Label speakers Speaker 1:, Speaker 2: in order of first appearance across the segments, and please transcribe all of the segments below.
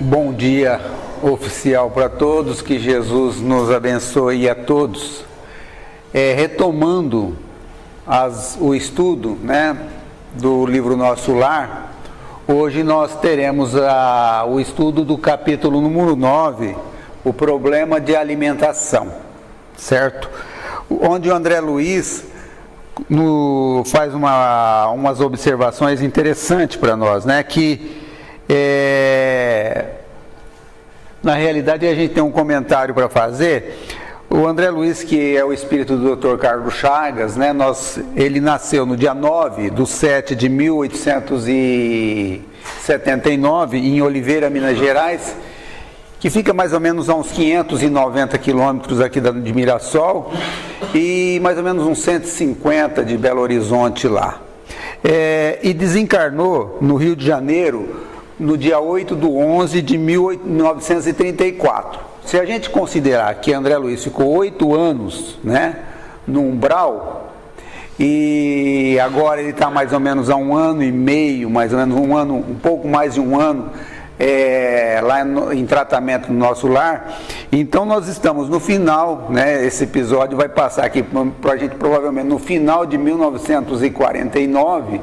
Speaker 1: Bom dia oficial para todos, que Jesus nos abençoe a todos. Retomando o estudo, do livro Nosso Lar, hoje nós teremos o estudo do capítulo número 9, o problema de alimentação, certo? Onde o André Luiz faz umas observações interessantes para nós, que na realidade a gente tem um comentário para fazer. O André Luiz, que é o espírito do Dr. Carlos Chagas, ele nasceu no dia 9/7 de 1879 em Oliveira, Minas Gerais, que fica mais ou menos a uns 590 quilômetros aqui de Mirassol e mais ou menos uns 150 de Belo Horizonte lá. E desencarnou no Rio de Janeiro no dia 8/11 de 1934. Se a gente considerar que André Luiz ficou 8 anos, no umbral, e agora ele está mais ou menos há 1 ano e meio, mais ou menos um pouco mais de 1 ano, lá em tratamento no Nosso Lar, então nós estamos no final, esse episódio vai passar aqui para a gente provavelmente no final de 1949,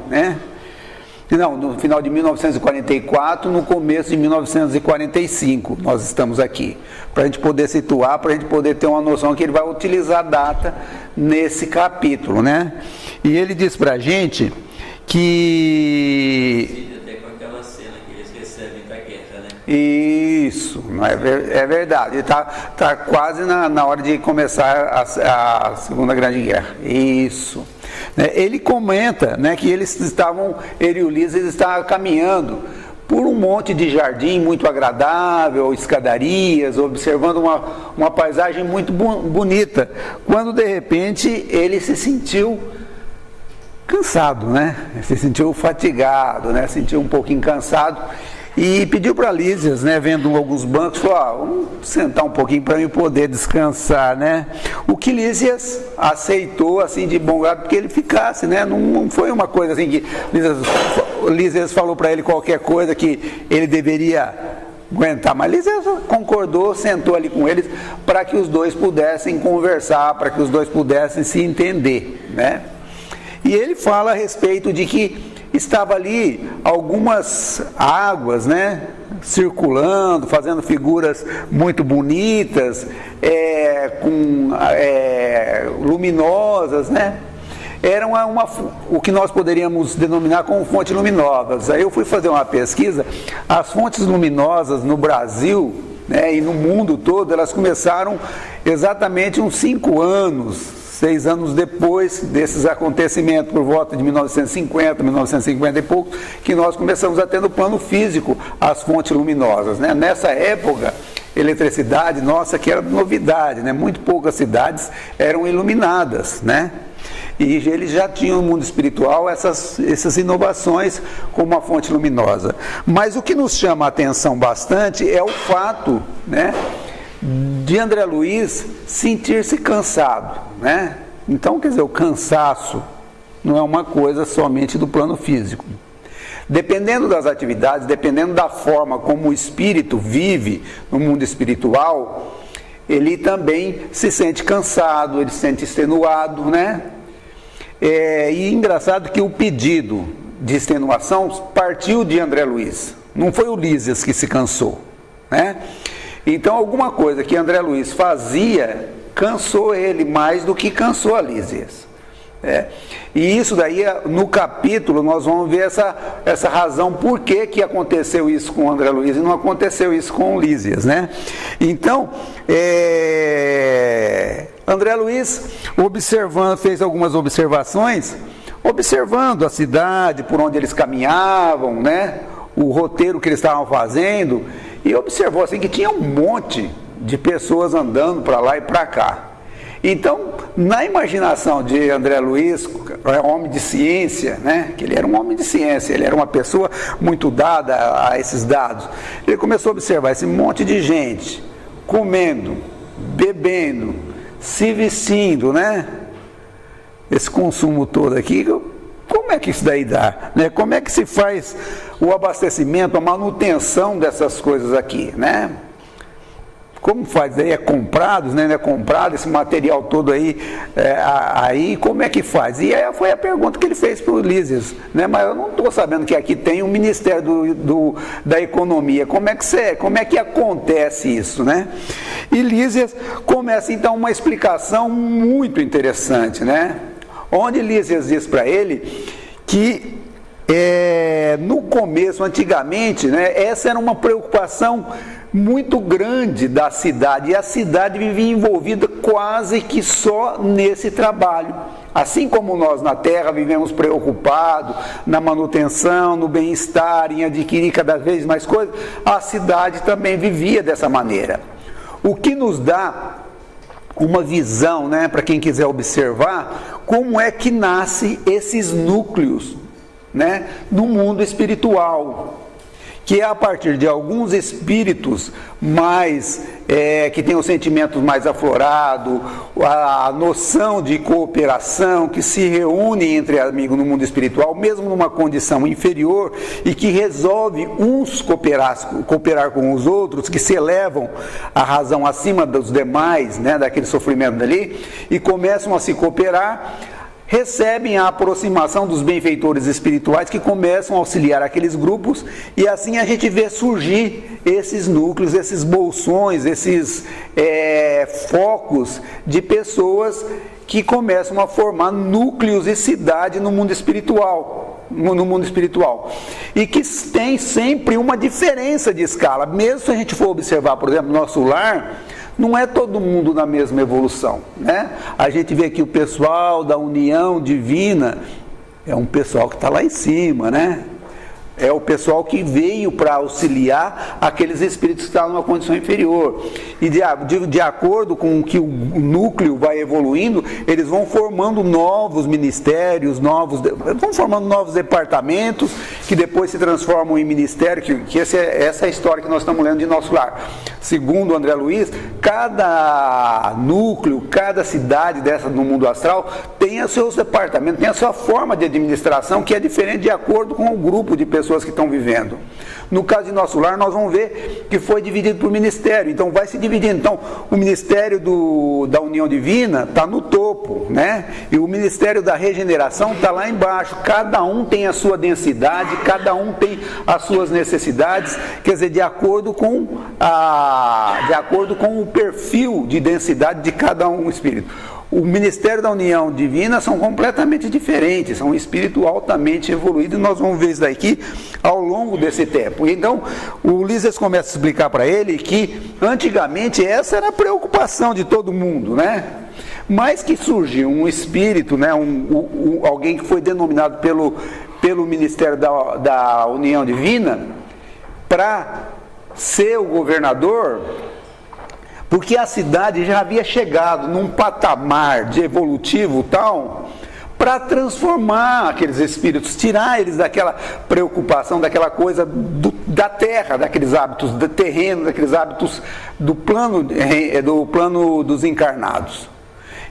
Speaker 1: Não, no final de 1944, no começo de 1945, nós estamos aqui, para a gente poder situar, para a gente poder ter uma noção que ele vai utilizar a data nesse capítulo, E ele diz para a gente que...
Speaker 2: Até com aquela cena que eles recebem da guerra,
Speaker 1: Isso, é verdade, está quase na hora de começar a Segunda Grande Guerra, isso. Ele comenta que ele e o Liz estavam caminhando por um monte de jardim muito agradável, escadarias, observando uma paisagem muito bonita, quando de repente ele se sentiu cansado, se sentiu fatigado, sentiu um pouquinho cansado e pediu para Lísias, vendo alguns bancos, falou, vamos sentar um pouquinho para eu poder descansar, O que Lísias aceitou, assim, de bom grado, porque ele ficasse, Não foi uma coisa assim que Lísias falou para ele qualquer coisa que ele deveria aguentar, mas Lísias concordou, sentou ali com eles para que os dois pudessem conversar, para que os dois pudessem se entender, E ele fala a respeito de que estava ali algumas águas, circulando, fazendo figuras muito bonitas, luminosas, Eram o que nós poderíamos denominar como fontes luminosas. Aí eu fui fazer uma pesquisa, as fontes luminosas no Brasil, e no mundo todo, elas começaram exatamente uns 6 anos depois desses acontecimentos, por volta de 1950 e pouco, que nós começamos a ter no plano físico as fontes luminosas. Nessa época, eletricidade, nossa, que era novidade, muito poucas cidades eram iluminadas, E eles já tinham no mundo espiritual essas inovações como uma fonte luminosa. Mas o que nos chama a atenção bastante é o fato, de André Luiz sentir-se cansado, Então, quer dizer, o cansaço não é uma coisa somente do plano físico. Dependendo das atividades, dependendo da forma como o espírito vive no mundo espiritual, ele também se sente cansado, ele se sente extenuado, E engraçado que o pedido de extenuação partiu de André Luiz, não foi o Lísias que se cansou, Então, alguma coisa que André Luiz fazia cansou ele mais do que cansou a Lísias. E isso daí, no capítulo, nós vamos ver essa razão por que aconteceu isso com André Luiz e não aconteceu isso com Lísias, Então, André Luiz, fez algumas observações, observando a cidade, por onde eles caminhavam, o roteiro que eles estavam fazendo, e observou assim que tinha um monte de pessoas andando para lá e para cá. Então, na imaginação de André Luiz, homem de ciência, que ele era um homem de ciência, ele era uma pessoa muito dada a esses dados, ele começou a observar esse monte de gente comendo, bebendo, se vestindo, esse consumo todo aqui, como como é que isso daí dá? Né? Como é que se faz o abastecimento, a manutenção dessas coisas aqui, né? Como faz? Aí é comprado, né? É comprado esse material todo aí, aí como é que faz? E aí foi a pergunta que ele fez para o Lísias, né? Mas eu não estou sabendo que aqui tem o Ministério da Economia. Como é que acontece isso, né? E Lísias começa então uma explicação muito interessante, né? Onde Lísias diz para ele que no começo, antigamente, né? Essa era uma preocupação muito grande da cidade, e a cidade vivia envolvida quase que só nesse trabalho. Assim como nós na terra vivemos preocupados na manutenção, no bem-estar, em adquirir cada vez mais coisas, a cidade também vivia dessa maneira. O que nos dá uma visão, né, para quem quiser observar, como é que nascem esses núcleos, né, no mundo espiritual, que é a partir de alguns espíritos mais, que têm os sentimentos mais aflorados, a noção de cooperação, que se reúnem entre amigos no mundo espiritual, mesmo numa condição inferior, e que resolve uns cooperar com os outros, que se elevam a razão acima dos demais, né, daquele sofrimento dali, e começam a se cooperar, recebem a aproximação dos benfeitores espirituais que começam a auxiliar aqueles grupos, e assim a gente vê surgir esses núcleos, esses bolsões, esses focos de pessoas que começam a formar núcleos e cidade no mundo espiritual. E que tem sempre uma diferença de escala. Mesmo se a gente for observar, por exemplo, nosso lar, não é todo mundo na mesma evolução, né? A gente vê aqui o pessoal da união divina, é um pessoal que está lá em cima, né? É o pessoal que veio para auxiliar aqueles espíritos que estão numa condição inferior. E de acordo com que o núcleo vai evoluindo, eles vão formando novos ministérios, vão formando novos departamentos, que depois se transformam em ministério, essa é a história que nós estamos lendo de Nosso Lar. Segundo André Luiz, cada núcleo, cada cidade dessa no mundo astral tem os seus departamentos, tem a sua forma de administração, que é diferente de acordo com o grupo de pessoas que estão vivendo. No caso de Nosso Lar, nós vamos ver que foi dividido por ministério, então vai se dividindo. Então, o Ministério da União Divina está no topo, né? E o Ministério da Regeneração está lá embaixo. Cada um tem a sua densidade, cada um tem as suas necessidades, quer dizer, de acordo com o perfil de densidade de cada um espírito. O Ministério da União Divina são completamente diferentes, são um espírito altamente evoluído, e nós vamos ver isso daqui ao longo desse tempo. Então, o Lísias começa a explicar para ele que, antigamente, essa era a preocupação de todo mundo, né? Mas que surgiu um espírito, né? Alguém que foi denominado pelo Ministério da União Divina para ser o governador, porque a cidade já havia chegado num patamar de evolutivo tal, para transformar aqueles espíritos, tirar eles daquela preocupação, daquela coisa da terra, daqueles hábitos do terreno, daqueles hábitos do plano dos encarnados.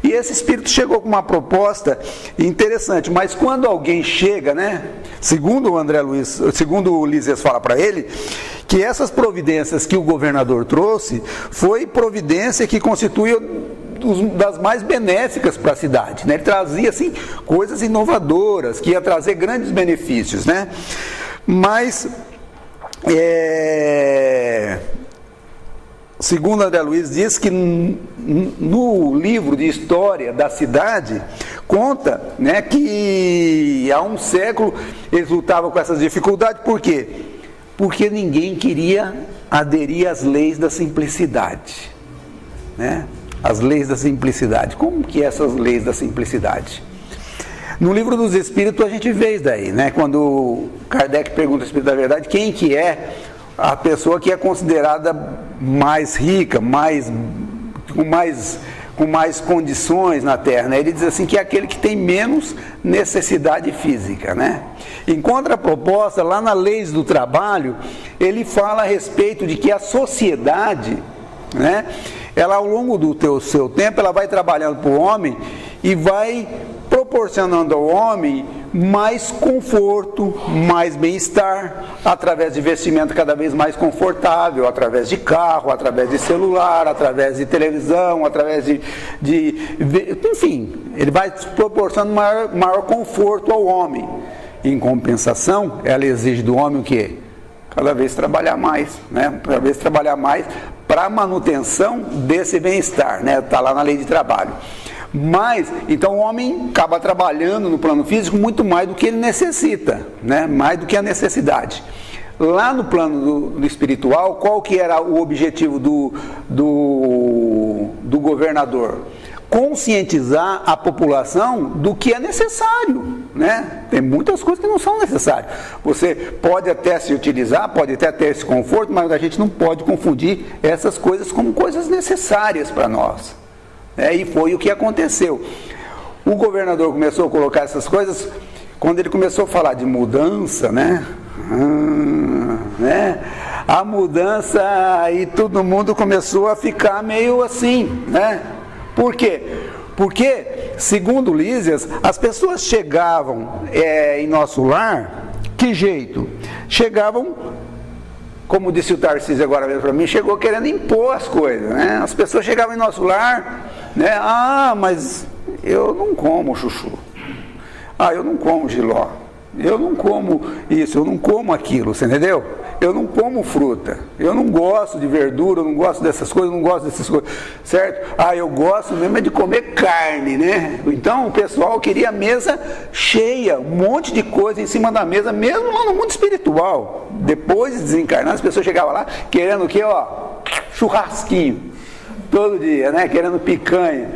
Speaker 1: E esse espírito chegou com uma proposta interessante, mas quando alguém chega, né, segundo o Lísias fala para ele, que essas providências que o governador trouxe, foi providência que constitui das mais benéficas para a cidade, né? Ele trazia assim coisas inovadoras, que ia trazer grandes benefícios, né? Mas segundo André Luiz diz que no livro de história da cidade conta, né, que há um século eles lutavam com essas dificuldades. Por quê? Porque ninguém queria aderir às leis da simplicidade, né? As leis da simplicidade. Como que é essas leis da simplicidade? No Livro dos Espíritos a gente vê isso daí, né? Quando Kardec pergunta ao Espírito da Verdade quem que é a pessoa que é considerada mais rica, com mais condições na Terra, né? Ele diz assim que é aquele que tem menos necessidade física, né? Em contraproposta, lá na Leis do Trabalho, ele fala a respeito de que a sociedade, né, ela ao longo do seu tempo, ela vai trabalhando para o homem e vai proporcionando ao homem mais conforto, mais bem-estar, através de vestimenta cada vez mais confortável, através de carro, através de celular, através de televisão, através enfim, ele vai proporcionando maior conforto ao homem. Em compensação, ela exige do homem o quê? Cada vez trabalhar mais, né? Cada vez trabalhar mais para a manutenção desse bem-estar, né? Está lá na lei de trabalho. Mas, então o homem acaba trabalhando no plano físico muito mais do que ele necessita, né? Mais do que a necessidade. Lá no plano do espiritual, qual que era o objetivo do governador? Conscientizar a população do que é necessário, né? Tem muitas coisas que não são necessárias. Você pode até se utilizar, pode até ter esse conforto, mas a gente não pode confundir essas coisas como coisas necessárias para nós. E foi o que aconteceu. O governador começou a colocar essas coisas, quando ele começou a falar de mudança, né? A mudança, aí todo mundo começou a ficar meio assim, né? Por quê? Porque, segundo Lísias, as pessoas chegavam em nosso lar, que jeito? Chegavam, como disse o Tarcísio agora mesmo para mim, chegou querendo impor as coisas, né? As pessoas chegavam em nosso lar, né? Ah, mas eu não como chuchu. Ah, eu não como jiló. Eu não como isso, eu não como aquilo, você entendeu? Eu não como fruta, eu não gosto de verdura, eu não gosto dessas coisas, eu não gosto dessas coisas, certo? Ah, eu gosto mesmo é de comer carne, né? Então o pessoal queria a mesa cheia, um monte de coisa em cima da mesa, mesmo lá no mundo espiritual. Depois de desencarnar, as pessoas chegavam lá querendo o quê? Ó, churrasquinho, todo dia, né? Querendo picanha.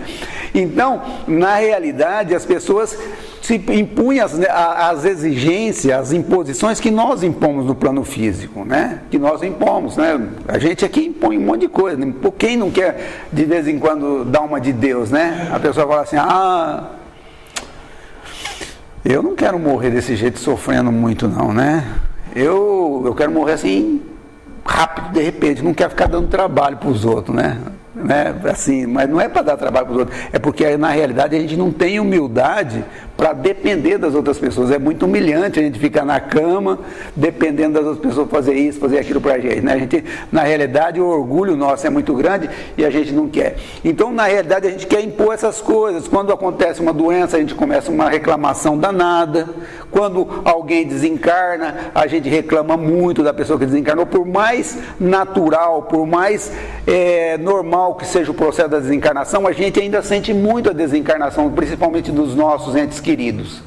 Speaker 1: Então, na realidade, as pessoas se impunham as exigências, as imposições que nós impomos no plano físico, né? Que nós impomos, né? A gente aqui impõe um monte de coisa. Quem não quer, de vez em quando, dar uma de Deus, né? A pessoa fala assim, eu não quero morrer desse jeito, sofrendo muito não, né? Eu quero morrer assim, rápido, de repente, não quero ficar dando trabalho para os outros, né? Assim, mas não é para dar trabalho para os outros, é porque na realidade a gente não tem humildade para depender das outras pessoas. É muito humilhante a gente ficar na cama dependendo das outras pessoas fazer isso, fazer aquilo para a gente, né? Na realidade o orgulho nosso é muito grande e a gente não quer. Então na realidade a gente quer impor essas coisas. Quando acontece uma doença a gente começa uma reclamação danada. Quando alguém desencarna a gente reclama muito da pessoa que desencarnou. Por mais natural, por mais normal que seja o processo da desencarnação, a gente ainda sente muito a desencarnação, principalmente dos nossos entes queridos.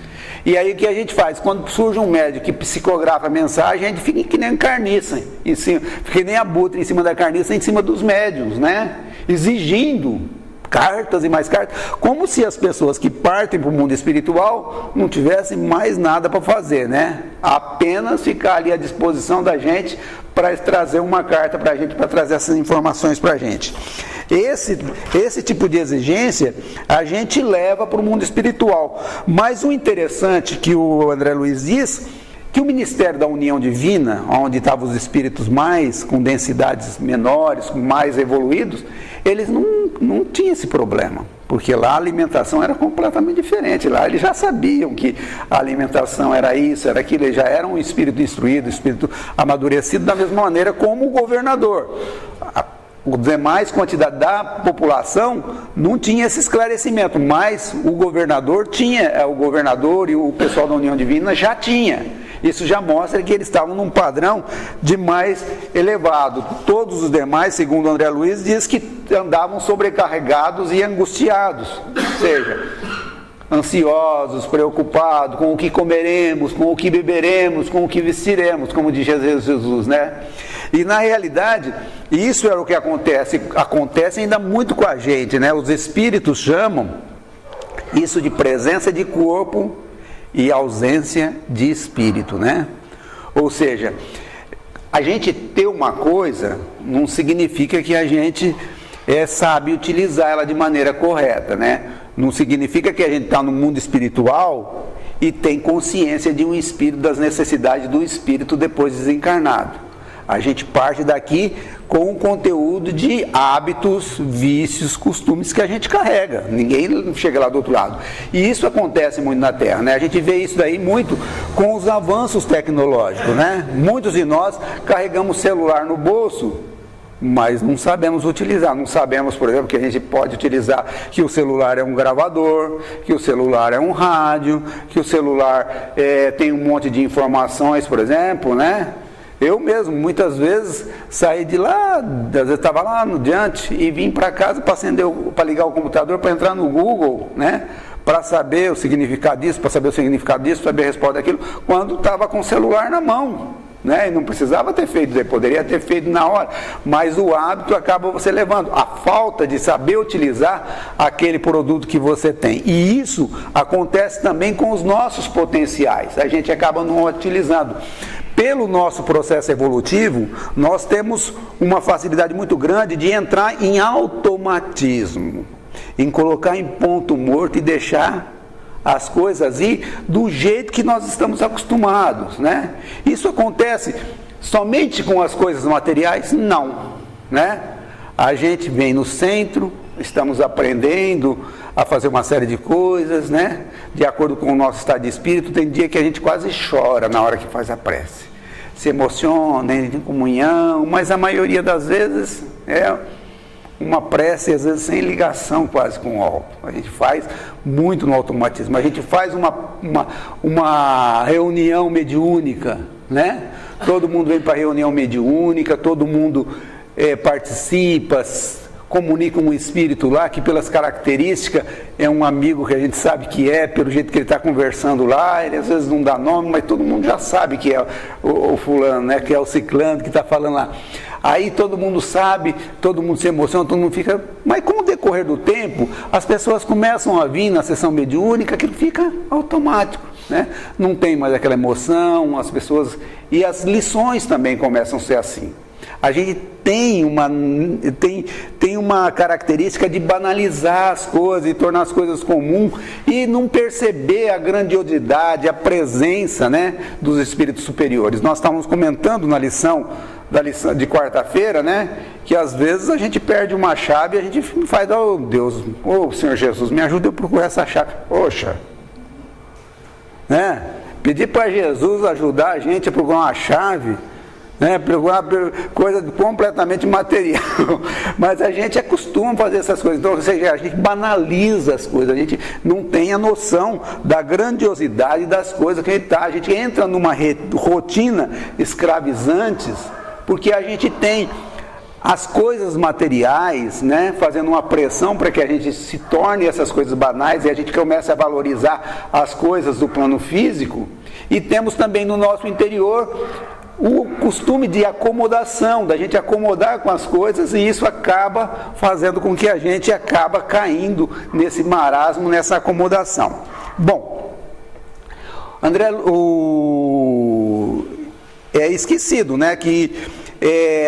Speaker 1: E aí o que a gente faz? Quando surge um médico que psicografa a mensagem, a gente fica que nem carniça, fica que nem abutre em cima da carniça, em cima dos médiuns, né? Exigindo cartas e mais cartas, como se as pessoas que partem para o mundo espiritual não tivessem mais nada para fazer, né? Apenas ficar ali à disposição da gente para trazer uma carta para a gente, para trazer essas informações para a gente. Esse tipo de exigência a gente leva para o mundo espiritual. Mas o interessante que o André Luiz diz, que o Ministério da União Divina, onde estavam os espíritos mais, com densidades menores, mais evoluídos, eles não tinham esse problema, porque lá a alimentação era completamente diferente. Lá eles já sabiam que a alimentação era isso, era aquilo, eles já eram um espírito instruído, um espírito amadurecido, da mesma maneira como o governador. Os demais quantidade da população não tinha esse esclarecimento, mas o governador tinha, o governador e o pessoal da União Divina já tinha. Isso já mostra que eles estavam num padrão de mais elevado. Todos os demais, segundo André Luiz, diz que andavam sobrecarregados e angustiados, ou seja, ansiosos, preocupados com o que comeremos, com o que beberemos, com o que vestiremos, como diz Jesus, né? E na realidade, isso é o que acontece ainda muito com a gente, né? Os espíritos chamam isso de presença de corpo e ausência de espírito, né? Ou seja, a gente ter uma coisa não significa que a gente sabe utilizar ela de maneira correta, né? Não significa que a gente está no mundo espiritual e tem consciência de um espírito, das necessidades do espírito depois desencarnado. A gente parte daqui com um conteúdo de hábitos, vícios, costumes que a gente carrega. Ninguém chega lá do outro lado. E isso acontece muito na Terra, né? A gente vê isso daí muito com os avanços tecnológicos, né? Muitos de nós carregamos celular no bolso, mas não sabemos utilizar. Não sabemos, por exemplo, que a gente pode utilizar, que o celular é um gravador, que o celular é um rádio, que o celular tem um monte de informações, por exemplo, né? Eu mesmo, muitas vezes, saí de lá, às vezes estava lá no diante e vim para casa para ligar o computador, para entrar no Google, né? Para saber o significado disso, para saber a resposta daquilo, quando estava com o celular na mão, né? E não precisava ter feito, poderia ter feito na hora, mas o hábito acaba você levando, a falta de saber utilizar aquele produto que você tem. E isso acontece também com os nossos potenciais, a gente acaba não utilizando. Pelo nosso processo evolutivo, nós temos uma facilidade muito grande de entrar em automatismo, em colocar em ponto morto e deixar as coisas ir do jeito que nós estamos acostumados, né? Isso acontece somente com as coisas materiais? Não, né? A gente vem no centro, estamos aprendendo a fazer uma série de coisas, né? De acordo com o nosso estado de espírito, tem dia que a gente quase chora na hora que faz a prece. Se emociona, entra em comunhão, mas a maioria das vezes é uma prece, às vezes sem ligação quase com o alto. A gente faz muito no automatismo. A gente faz uma reunião mediúnica, né? Todo mundo vem para a reunião mediúnica, todo mundo participa, comunica um espírito lá, que pelas características é um amigo que a gente sabe que pelo jeito que ele está conversando lá, ele às vezes não dá nome, mas todo mundo já sabe que é o fulano, né? Que é o ciclano que está falando lá. Aí todo mundo sabe, todo mundo se emociona, todo mundo fica... Mas com o decorrer do tempo, as pessoas começam a vir na sessão mediúnica, aquilo fica automático, né? Não tem mais aquela emoção, as pessoas... E as lições também começam a ser assim. A gente tem uma característica de banalizar as coisas e tornar as coisas comuns e não perceber a grandiosidade, a presença, né, dos espíritos superiores. Nós estávamos comentando na lição de quarta-feira, né, que às vezes a gente perde uma chave e a gente faz, oh Deus, oh Senhor Jesus, me ajuda a procurar essa chave. Poxa, né? Pedir para Jesus ajudar a gente a procurar uma chave, né, coisa completamente material, mas a gente acostuma a fazer essas coisas, então, ou seja, a gente banaliza as coisas, a gente não tem a noção da grandiosidade das coisas que a gente entra numa rotina escravizantes, porque a gente tem as coisas materiais, né, fazendo uma pressão para que a gente se torne essas coisas banais e a gente comece a valorizar as coisas do plano físico, e temos também no nosso interior o costume de acomodação, da gente acomodar com as coisas, e isso acaba fazendo com que a gente acaba caindo nesse marasmo, nessa acomodação. Bom, André, é esquecido, né, que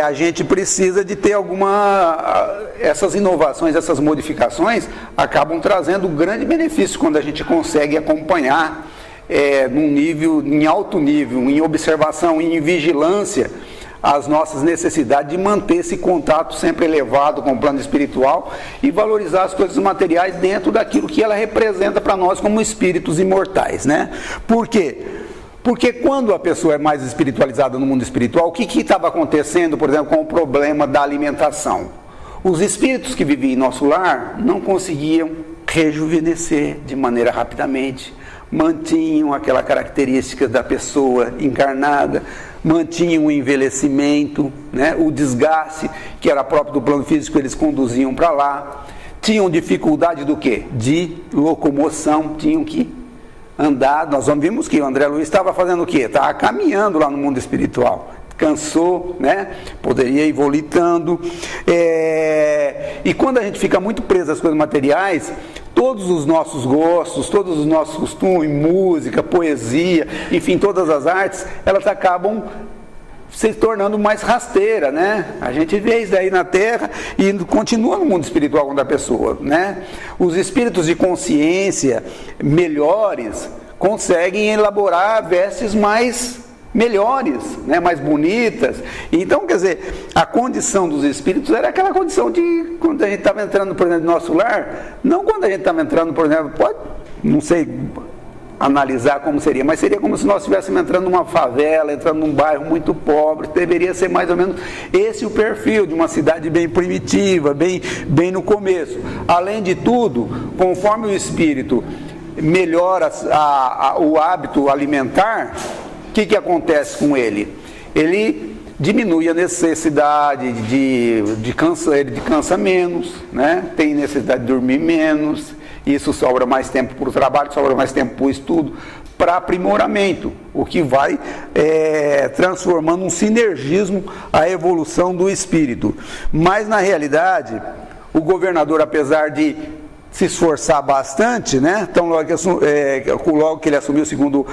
Speaker 1: a gente precisa de ter essas inovações, essas modificações acabam trazendo grande benefício quando a gente consegue acompanhar em alto nível, em observação, em vigilância, as nossas necessidades de manter esse contato sempre elevado com o plano espiritual e valorizar as coisas materiais dentro daquilo que ela representa para nós como espíritos imortais, né? Por quê? Porque quando a pessoa é mais espiritualizada no mundo espiritual, o que estava acontecendo, por exemplo, com o problema da alimentação? Os espíritos que viviam em nosso lar não conseguiam rejuvenescer de maneira rapidamente, mantinham aquela característica da pessoa encarnada, mantinham o envelhecimento, né, o desgaste que era próprio do plano físico, eles conduziam para lá, tinham dificuldade do quê? De locomoção, tinham que andar. Nós vimos que o André Luiz estava fazendo o quê? Estava caminhando lá no mundo espiritual, cansou, né? Poderia ir volitando, e quando a gente fica muito preso às coisas materiais, todos os nossos gostos, todos os nossos costumes, música, poesia, enfim, todas as artes, elas acabam se tornando mais rasteira, né? A gente vê isso daí na Terra e continua no mundo espiritual da pessoa, né? Os espíritos de consciência melhores conseguem elaborar vestes mais melhores, né, mais bonitas. Então, quer dizer, a condição dos espíritos era aquela condição de quando a gente estava entrando, por exemplo, no nosso lar, não quando a gente estava entrando, por exemplo, pode, não sei analisar como seria, mas seria como se nós estivéssemos entrando numa favela, entrando num bairro muito pobre. Deveria ser mais ou menos esse o perfil de uma cidade bem primitiva, bem no começo. Além de tudo, conforme o espírito melhora o hábito alimentar, o que acontece com ele? Ele diminui a necessidade ele cansa menos, né? Tem necessidade de dormir menos. Isso sobra mais tempo para o trabalho, sobra mais tempo para o estudo, para aprimoramento, o que vai transformando um sinergismo a evolução do espírito. Mas, na realidade, o governador, apesar de se esforçar bastante, né? Então, logo que ele assumiu, segundo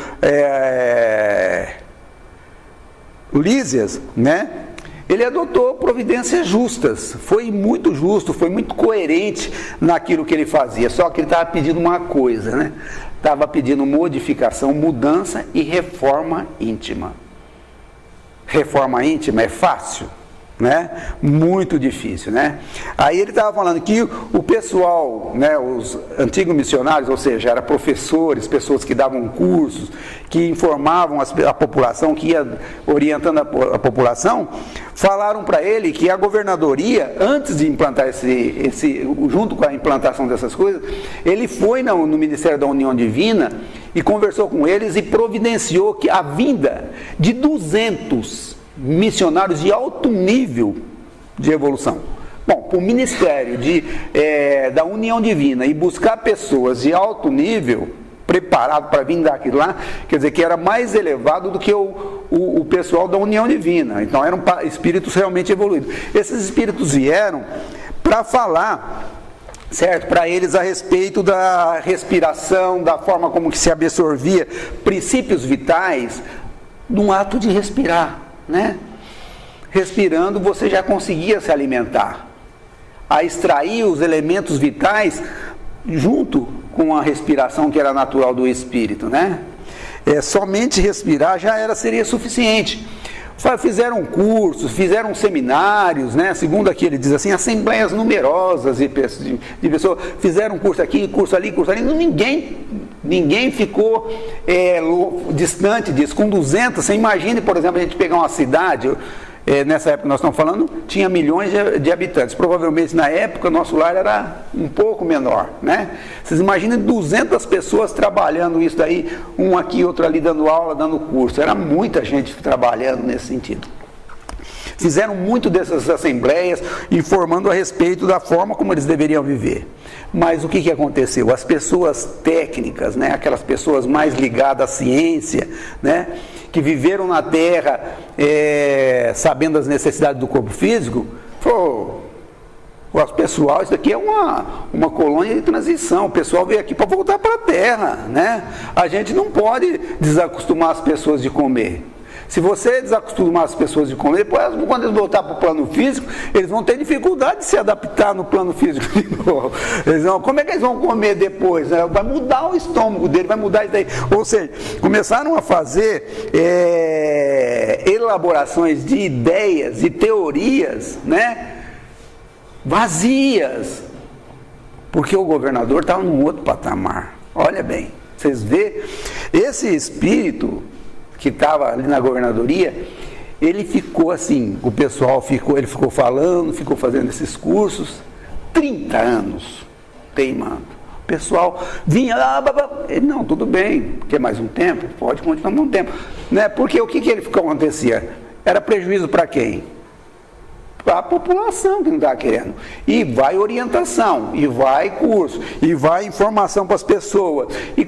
Speaker 1: Lísias, né? Ele adotou providências justas, foi muito justo, foi muito coerente naquilo que ele fazia, só que ele estava pedindo uma coisa, né? Estava pedindo modificação, mudança e reforma íntima. Reforma íntima é fácil, né? Muito difícil, né? Aí ele estava falando que o pessoal, né, os antigos missionários, ou seja, eram professores, pessoas que davam cursos, que informavam a população, que ia orientando a população, falaram para ele que a governadoria, antes de implantar junto com a implantação dessas coisas, ele foi no Ministério da União Divina e conversou com eles e providenciou que a vinda de 200 missionários de alto nível de evolução. Bom, para o Ministério da União Divina e buscar pessoas de alto nível, preparado para vir daquilo lá, quer dizer que era mais elevado do que o pessoal da União Divina. Então eram espíritos realmente evoluídos. Esses espíritos vieram para falar, certo, para eles a respeito da respiração, da forma como que se absorvia princípios vitais num ato de respirar, né? Respirando você já conseguia se alimentar, a extrair os elementos vitais junto com a respiração que era natural do espírito, né? Somente respirar seria suficiente. Fizeram cursos, fizeram seminários, né? Segundo aqui ele diz assim, assembleias numerosas de pessoas, fizeram curso aqui, curso ali, ninguém ficou distante disso. Com 200, você imagine, por exemplo, a gente pegar uma cidade, nessa época que nós estamos falando, tinha milhões de habitantes. Provavelmente na época nosso lar era um pouco menor, né? Vocês imaginem 200 pessoas trabalhando isso daí, um aqui, outro ali dando aula, dando curso. Era muita gente trabalhando nesse sentido. Fizeram muito dessas assembleias, informando a respeito da forma como eles deveriam viver. Mas o que aconteceu? As pessoas técnicas, né? Aquelas pessoas mais ligadas à ciência, né? Que viveram na Terra sabendo as necessidades do corpo físico, falou, pessoal, isso aqui é uma colônia de transição, o pessoal veio aqui para voltar para a Terra, né? A gente não pode desacostumar as pessoas de comer. Se você desacostumar as pessoas de comer, depois, quando eles voltar para o plano físico, eles vão ter dificuldade de se adaptar no plano físico de novo. Como é que eles vão comer depois? Vai mudar o estômago dele, vai mudar isso daí. Ou seja, começaram a fazer elaborações de ideias e teorias, né, vazias, porque o governador estava num outro patamar. Olha bem, vocês vê, esse espírito que estava ali na governadoria, ele ficou assim, ele ficou falando, ficou fazendo esses cursos, 30 anos, teimando. O pessoal vinha, não, tudo bem, quer mais um tempo? Pode continuar mais um tempo. Né? Porque o que acontecia? Era prejuízo para quem? Para a população que não estava querendo. E vai orientação, e vai curso, e vai informação para as pessoas. E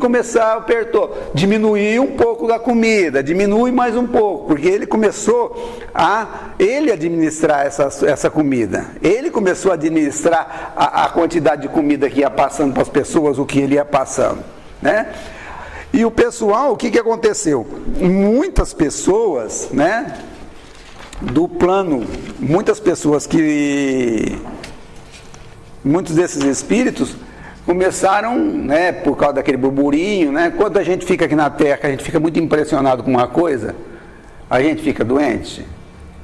Speaker 1: apertou, diminuir um pouco da comida, diminui mais um pouco, porque ele começou a administrar essa comida. Ele começou a administrar a quantidade de comida que ia passando para as pessoas, o que ele ia passando, né? E o pessoal, o que aconteceu? Muitas pessoas, né, do plano, muitos desses espíritos começaram, né, por causa daquele burburinho, né, quando a gente fica aqui na Terra, a gente fica muito impressionado com uma coisa, a gente fica doente?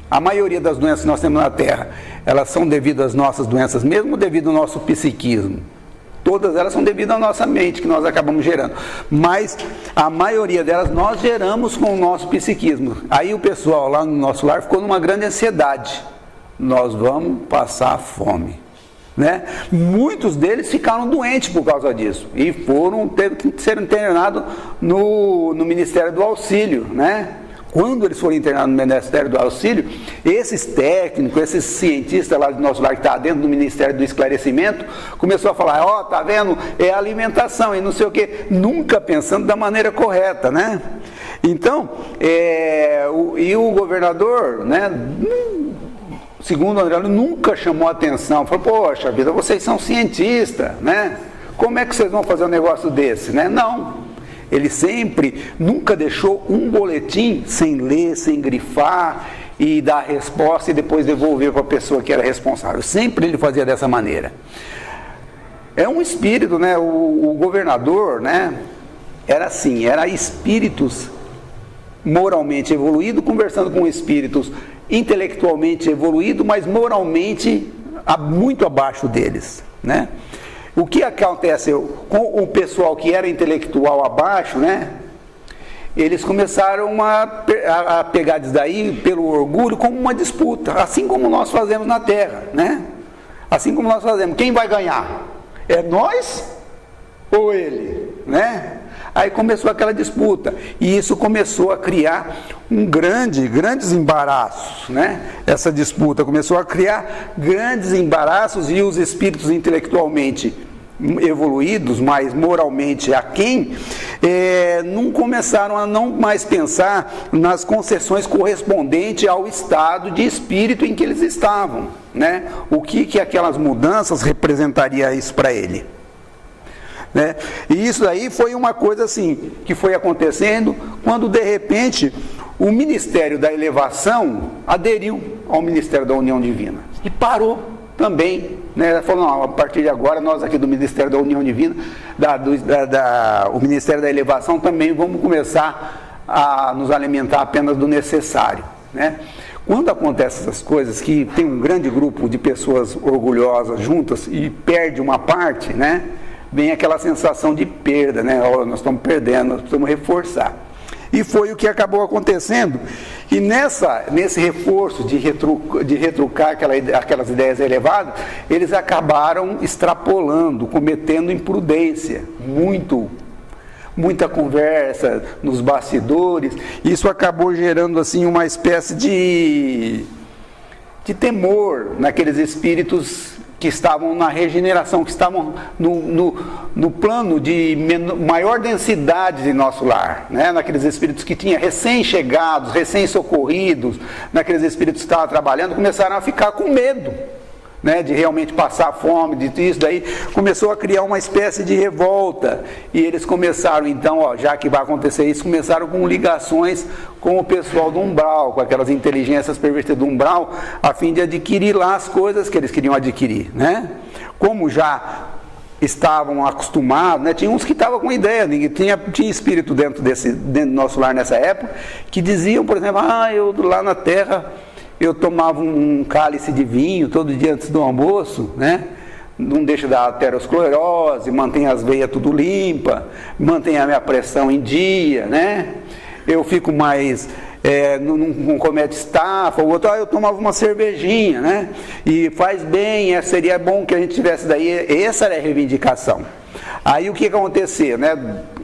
Speaker 1: A maioria das doenças que nós temos na Terra, elas são devido às nossas doenças mesmo ou devido ao nosso psiquismo? Todas elas são devido à nossa mente, que nós acabamos gerando. Mas a maioria delas nós geramos com o nosso psiquismo. Aí o pessoal lá no nosso lar ficou numa grande ansiedade. Nós vamos passar fome. Né? Muitos deles ficaram doentes por causa disso. E teve que ser internados no Ministério do Auxílio, né? Quando eles foram internados no Ministério do Auxílio, esses técnicos, esses cientistas lá do nosso lar que está dentro do Ministério do Esclarecimento, começou a falar, ó, tá vendo, é alimentação e não sei o quê, nunca pensando da maneira correta, né? Então, o governador, né, segundo o André, nunca chamou atenção, falou, poxa vida, vocês são cientistas, né? Como é que vocês vão fazer um negócio desse, né? Não. Ele nunca deixou um boletim sem ler, sem grifar e dar a resposta e depois devolver para a pessoa que era responsável. Sempre ele fazia dessa maneira. É um espírito, né? O governador, né? Era assim, era espíritos moralmente evoluídos conversando com espíritos intelectualmente evoluídos, mas moralmente muito abaixo deles, né? O que aconteceu com o pessoal que era intelectual abaixo, né? Eles começaram a pegar isso daí pelo orgulho como uma disputa, assim como nós fazemos na Terra, né? Assim como nós fazemos. Quem vai ganhar? É nós ou ele, né? Aí começou aquela disputa e isso começou a criar grandes embaraços, né? Essa disputa começou a criar grandes embaraços e os espíritos intelectualmente evoluídos, mas moralmente aquém, não começaram a não mais pensar nas concessões correspondentes ao estado de espírito em que eles estavam, né? O que aquelas mudanças representaria isso para ele? Né? E isso aí foi uma coisa assim, que foi acontecendo quando de repente o Ministério da Elevação aderiu ao Ministério da União Divina e parou também, né? Falou, não, a partir de agora nós aqui do Ministério da União Divina, o Ministério da Elevação também vamos começar a nos alimentar apenas do necessário, né? Quando acontecem essas coisas, que tem um grande grupo de pessoas orgulhosas juntas e perde uma parte, né? Vem aquela sensação de perda, né? Oh, nós estamos perdendo, nós precisamos reforçar. E foi o que acabou acontecendo. E nesse reforço de retrucar aquelas ideias elevadas, eles acabaram extrapolando, cometendo imprudência, muita conversa nos bastidores. Isso acabou gerando assim uma espécie de temor naqueles espíritos que estavam na regeneração, que estavam no plano de maior densidade de nosso lar, né? Naqueles espíritos que tinham recém-chegados, recém-socorridos, naqueles espíritos que estavam trabalhando, começaram a ficar com medo, né, de realmente passar fome, de isso daí, começou a criar uma espécie de revolta, e eles começaram então, ó, já que vai acontecer isso, começaram com ligações com o pessoal do umbral, com aquelas inteligências pervertidas do umbral, a fim de adquirir lá as coisas que eles queriam adquirir, né? Como já estavam acostumados, né? Tinha uns que estavam com ideia, tinha espírito dentro do nosso lar nessa época, que diziam, por exemplo, eu lá na Terra eu tomava um cálice de vinho todo dia antes do almoço, né? Não deixa da aterosclerose, mantém as veias tudo limpa, mantém a minha pressão em dia, né? Eu fico mais, não comete estafa, o outro, eu tomava uma cervejinha, né? E faz bem, seria bom que a gente tivesse daí, essa era a reivindicação. Aí o que acontecia, né?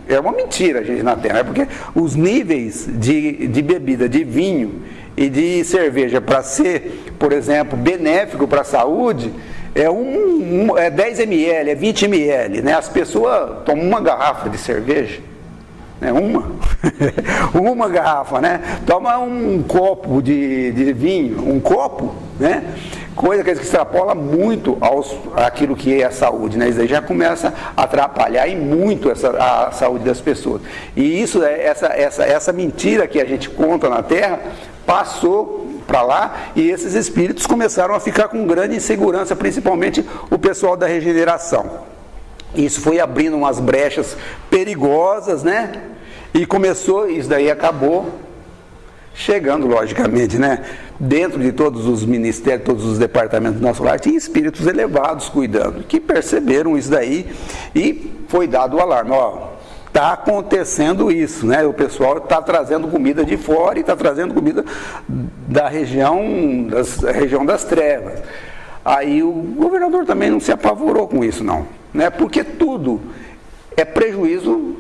Speaker 1: É uma mentira, gente, na Terra, porque os níveis de bebida, de vinho e de cerveja para ser, por exemplo, benéfico para a saúde, é 10 ml, é 20 ml, né? As pessoas tomam uma garrafa de cerveja, né? Uma garrafa, né? Toma um copo de vinho, um copo, né? Coisa que extrapola muito aquilo que é a saúde, né? Isso aí já começa a atrapalhar e muito a saúde das pessoas. E isso, essa mentira que a gente conta na Terra, passou para lá e esses espíritos começaram a ficar com grande insegurança, principalmente o pessoal da regeneração. Isso foi abrindo umas brechas perigosas, né? E isso daí acabou Chegando, logicamente, né? Dentro de todos os ministérios, todos os departamentos do nosso lar, tinha espíritos elevados cuidando, que perceberam isso daí e foi dado o alarme. Ó, está acontecendo isso, né? O pessoal está trazendo comida de fora e está trazendo comida da região das trevas. Aí o governador também não se apavorou com isso, não, né? Porque tudo é prejuízo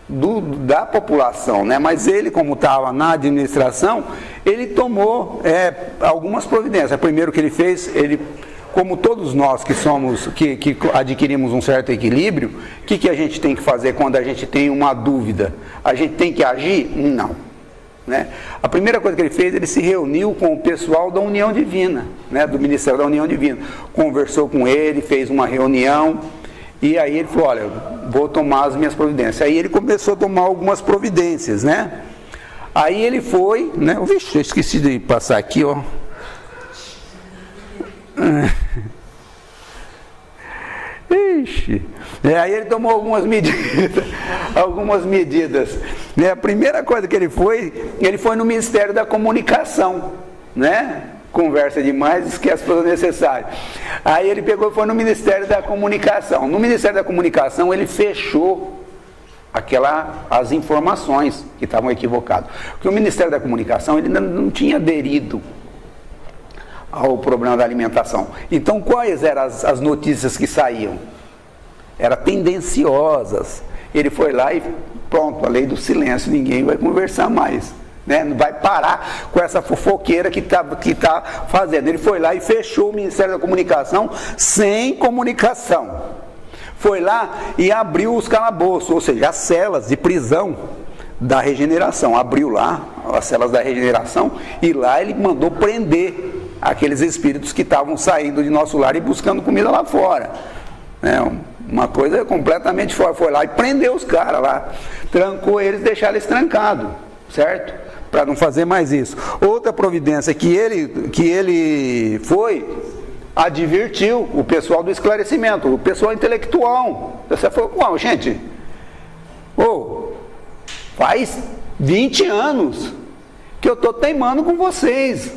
Speaker 1: da população, né? Mas ele, como estava na administração, ele tomou algumas providências. Primeiro que ele fez, como todos nós que somos, que adquirimos um certo equilíbrio, o que a gente tem que fazer quando a gente tem uma dúvida? A gente tem que agir? Não. Né? A primeira coisa que ele fez, ele se reuniu com o pessoal da União Divina, né? Do Ministério da União Divina. Conversou com ele, fez uma reunião, e aí ele falou, olha, vou tomar as minhas providências. Aí ele começou a tomar algumas providências, né? Aí ele foi, né? Vixe, eu esqueci de passar aqui, ó. Ixi. Aí ele tomou algumas medidas. Né? A primeira coisa que ele foi no Ministério da Comunicação, né? Conversa demais, esquece coisas necessárias. Aí ele pegou e foi no Ministério da Comunicação. No Ministério da Comunicação ele fechou as informações que estavam equivocadas. Porque o Ministério da Comunicação ele não tinha aderido ao problema da alimentação. Então quais eram as notícias que saíam? Eram tendenciosas. Ele foi lá e pronto, a lei do silêncio, ninguém vai conversar mais. Né? Não vai parar com essa fofoqueira que tá fazendo. Ele foi lá e fechou o Ministério da Comunicação sem comunicação. Foi lá e abriu os calabouços, ou seja, as celas de prisão da regeneração. Abriu lá as celas da regeneração e lá ele mandou prender aqueles espíritos que estavam saindo de nosso lar e buscando comida lá fora. Uma coisa completamente fora. Foi lá e prendeu os caras lá. Trancou eles, deixou eles trancados, certo? Para não fazer mais isso. Outra providência que ele advertiu o pessoal do esclarecimento, o pessoal intelectual. Você falou, uau, gente, faz 20 anos que eu estou teimando com vocês.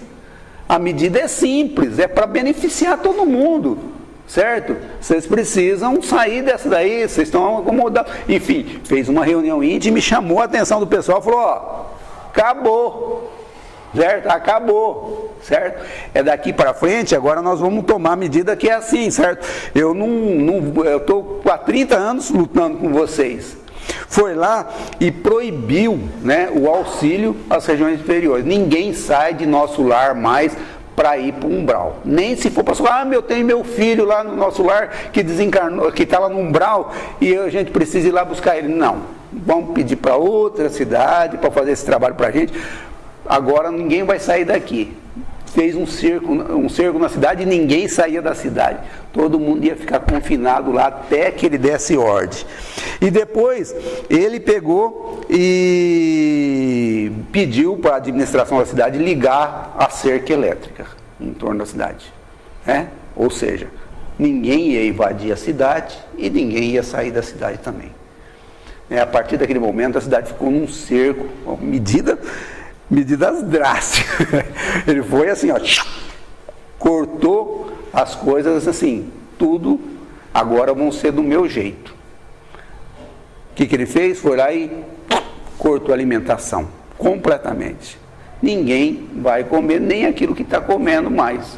Speaker 1: A medida é simples, é para beneficiar todo mundo, certo? Vocês precisam sair dessa daí, vocês estão acomodados. Enfim, fez uma reunião íntima e chamou a atenção do pessoal, falou, acabou, certo? Acabou, certo? É daqui para frente, agora nós vamos tomar a medida que é assim, certo? Eu estou há 30 anos lutando com vocês. Foi lá e proibiu, né, o auxílio às regiões inferiores. Ninguém sai de nosso lar mais para ir para o umbral. Nem se for para eu tenho meu filho lá no nosso lar que desencarnou, que está lá no umbral e a gente precisa ir lá buscar ele. Não. Vamos pedir para outra cidade para fazer esse trabalho para a gente. Agora ninguém vai sair daqui. Fez um cerco na cidade e ninguém saía da cidade. Todo mundo ia ficar confinado lá até que ele desse ordem. E depois ele pegou e pediu para a administração da cidade ligar a cerca elétrica em torno da cidade. Ou seja, ninguém ia invadir a cidade e ninguém ia sair da cidade também. A partir daquele momento a cidade ficou num cerco, medidas drásticas. Ele foi assim, cortou as coisas assim, tudo agora vão ser do meu jeito. O que ele fez? Foi lá e cortou a alimentação completamente. Ninguém vai comer nem aquilo que está comendo mais.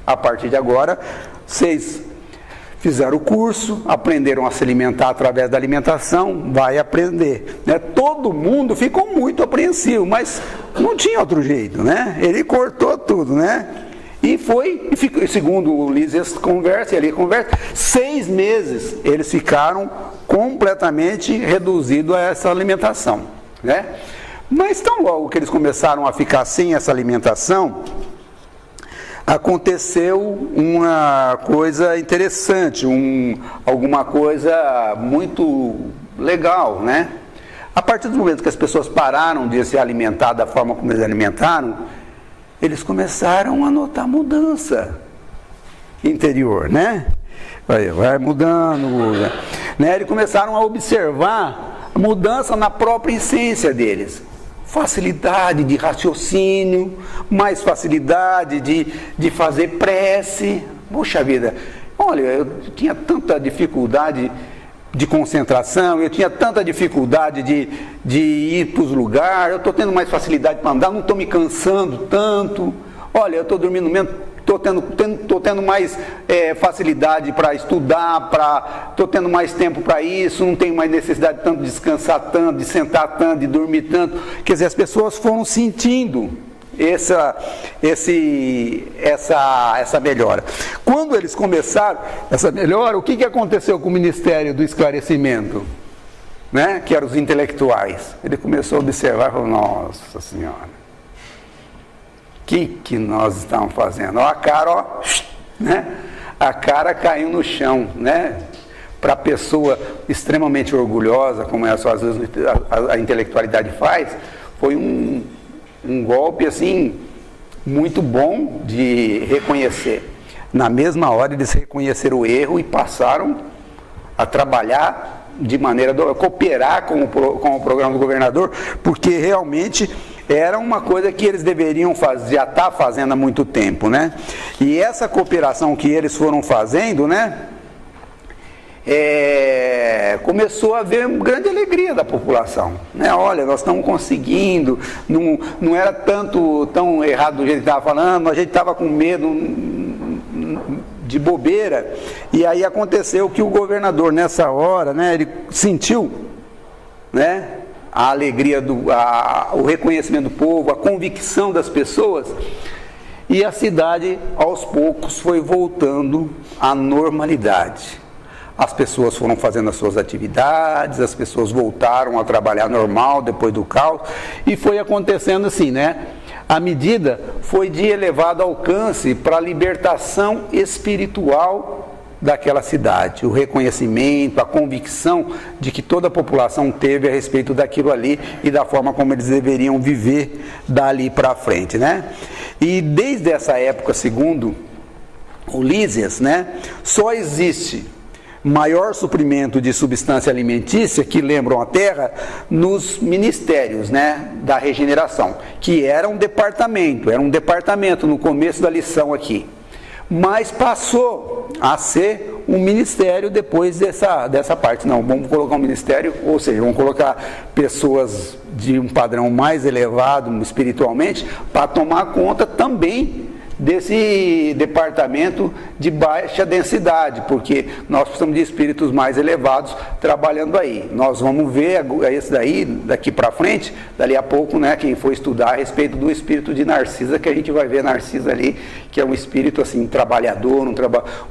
Speaker 1: A partir de agora, vocês fizeram o curso, aprenderam a se alimentar através da alimentação, vai aprender. Né? Todo mundo ficou muito apreensivo, mas não tinha outro jeito, né? Ele cortou tudo, né? E ficou, segundo o Lísias conversa, e ali conversa, 6 meses eles ficaram completamente reduzidos a essa alimentação, né? Mas tão logo que eles começaram a ficar sem essa alimentação, aconteceu uma coisa interessante, alguma coisa muito legal, né? A partir do momento que as pessoas pararam de se alimentar da forma como eles alimentaram, eles começaram a notar mudança interior, né? Vai mudando, né? Eles começaram a observar mudança na própria essência deles. facilidade de raciocínio, mais facilidade de fazer prece. Poxa vida, olha, eu tinha tanta dificuldade de concentração, eu tinha tanta dificuldade de ir para os lugares, eu estou tendo mais facilidade para andar, não estou me cansando tanto. Olha, eu estou dormindo menos, estou tendo mais facilidade para estudar, estou tendo mais tempo para isso, não tenho mais necessidade tanto de descansar tanto, de sentar tanto, de dormir tanto. Quer dizer, as pessoas foram sentindo essa melhora. Quando eles começaram essa melhora, o que aconteceu com o Ministério do Esclarecimento? Né? Que eram os intelectuais. Ele começou a observar e falou, nossa Senhora, que nós estamos fazendo? Ó, a cara, ó, né? A cara caiu no chão, né? Para a pessoa extremamente orgulhosa, como às vezes a intelectualidade faz, foi um golpe assim muito bom de reconhecer. Na mesma hora eles reconheceram o erro e passaram a trabalhar de maneira a cooperar com o programa do governador, porque realmente era uma coisa que eles deveriam fazer, já estar fazendo há muito tempo, né? E essa cooperação que eles foram fazendo, né? Começou a haver uma grande alegria da população, né? Olha, nós estamos conseguindo, não era tão errado do jeito que estava falando, a gente estava com medo de bobeira, e aí aconteceu que o governador nessa hora, né, ele sentiu, né, a alegria, o reconhecimento do povo, a convicção das pessoas, e a cidade aos poucos foi voltando à normalidade. As pessoas foram fazendo as suas atividades, as pessoas voltaram a trabalhar normal depois do caos, e foi acontecendo assim, né? A medida foi de elevado alcance para a libertação espiritual daquela cidade, o reconhecimento, a convicção de que toda a população teve a respeito daquilo ali e da forma como eles deveriam viver dali para frente, né? E desde essa época, segundo o Lísias, né, só existe maior suprimento de substância alimentícia, que lembram a terra, nos ministérios, né, da regeneração, que era um departamento no começo da lição aqui, mas passou a ser um ministério depois dessa parte. Não, vamos colocar um ministério, ou seja, vamos colocar pessoas de um padrão mais elevado espiritualmente, para tomar conta também desse departamento de baixa densidade, porque nós precisamos de espíritos mais elevados trabalhando aí. Nós vamos ver esse daí, daqui para frente, dali a pouco, né, quem for estudar a respeito do espírito de Narcisa, que a gente vai ver Narcisa ali, que é um espírito assim, trabalhador,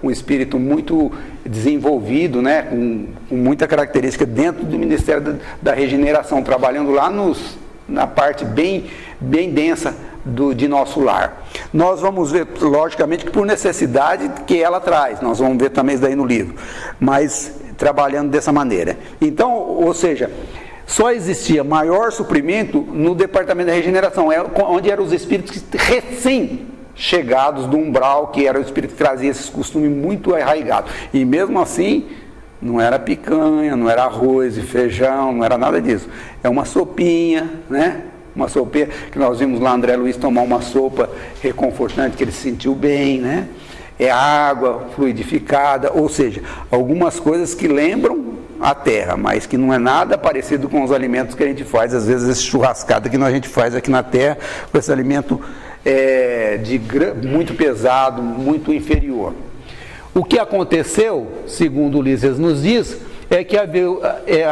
Speaker 1: um espírito muito desenvolvido, né, com muita característica dentro do Ministério da Regeneração, trabalhando lá na parte bem densa de nosso lar. Nós vamos ver, logicamente, que por necessidade que ela traz, nós vamos ver também isso daí no livro, mas trabalhando dessa maneira. Então, ou seja, só existia maior suprimento no departamento da regeneração, onde eram os espíritos recém-chegados do umbral, que era o espírito que trazia esses costumes muito arraigados, e mesmo assim não era picanha, não era arroz e feijão, não era nada disso, é uma sopinha, né? Uma sopinha, que nós vimos lá André Luiz tomar uma sopa reconfortante, que ele se sentiu bem, né? É água fluidificada, ou seja, algumas coisas que lembram a terra, mas que não é nada parecido com os alimentos que a gente faz, às vezes esse churrascada que a gente faz aqui na terra, com esse alimento muito pesado, muito inferior. O que aconteceu, segundo o Lísias nos diz, é que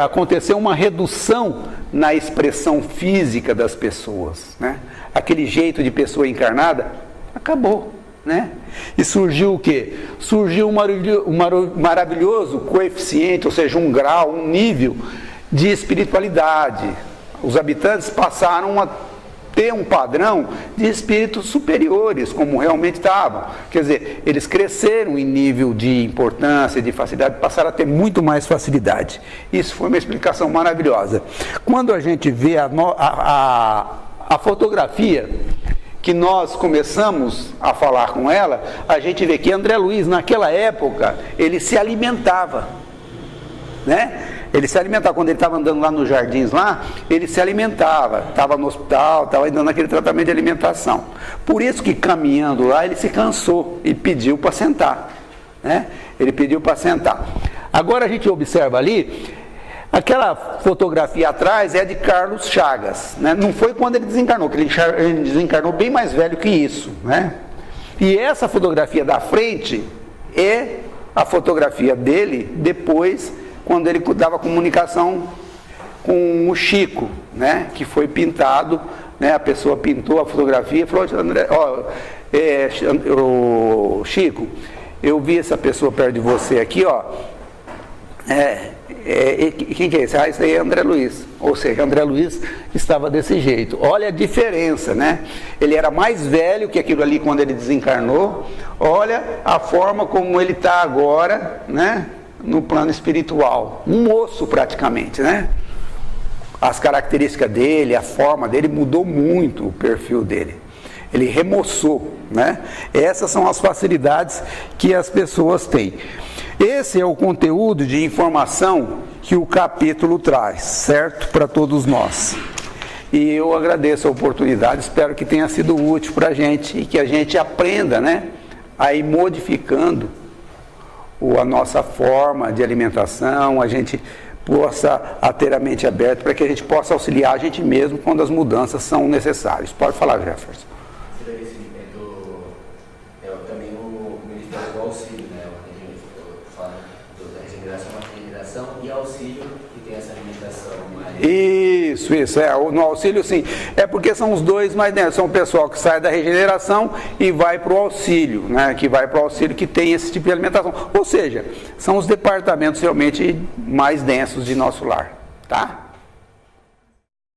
Speaker 1: aconteceu uma redução na expressão física das pessoas, né? Aquele jeito de pessoa encarnada acabou, né? E surgiu o quê? Surgiu um maravilhoso coeficiente, ou seja, um grau, um nível de espiritualidade. Os habitantes passaram a ter um padrão de espíritos superiores, como realmente estavam. Quer dizer, eles cresceram em nível de importância, de facilidade, passaram a ter muito mais facilidade. Isso foi uma explicação maravilhosa. Quando a gente vê a fotografia que nós começamos a falar com ela, a gente vê que André Luiz, naquela época, ele se alimentava, né? Ele se alimentava, quando ele estava andando lá nos jardins lá, ele se alimentava, estava no hospital, estava dando aquele tratamento de alimentação. Por isso que caminhando lá, ele se cansou e pediu para sentar, né? Ele pediu para sentar. Agora a gente observa ali, aquela fotografia atrás é de Carlos Chagas, né? Não foi quando ele desencarnou, porque ele desencarnou bem mais velho que isso, né? E essa fotografia da frente é a fotografia dele depois, quando ele dava comunicação com o Chico, né? Que foi pintado, né? A pessoa pintou a fotografia e falou: André, Chico, eu vi essa pessoa perto de você aqui, ó. Quem que é esse? Ah, isso aí é André Luiz. Ou seja, André Luiz estava desse jeito. Olha a diferença, né? Ele era mais velho que aquilo ali quando ele desencarnou. Olha a forma como ele está agora, né? No plano espiritual. Um moço praticamente, né? As características dele, a forma dele mudou muito, o perfil dele. Ele remoçou, né? Essas são as facilidades que as pessoas têm. Esse é o conteúdo de informação que o capítulo traz, certo? Para todos nós. E eu agradeço a oportunidade, espero que tenha sido útil para a gente e que a gente aprenda, né? A ir modificando a nossa forma de alimentação, a gente possa ter a mente aberta para que a gente possa auxiliar a gente mesmo quando as mudanças são necessárias. Pode falar, Jefferson.
Speaker 3: Também o Ministério do Auxílio, né? A gente fala da regeneração, a regeneração e auxílio que tem essa alimentação.
Speaker 1: Isso, no auxílio sim. É porque são os dois, mas né, são o pessoal que sai da regeneração e vai para o auxílio, né? Que vai para o auxílio que tem esse tipo de alimentação. Ou seja, são os departamentos realmente mais densos de nosso lar, tá?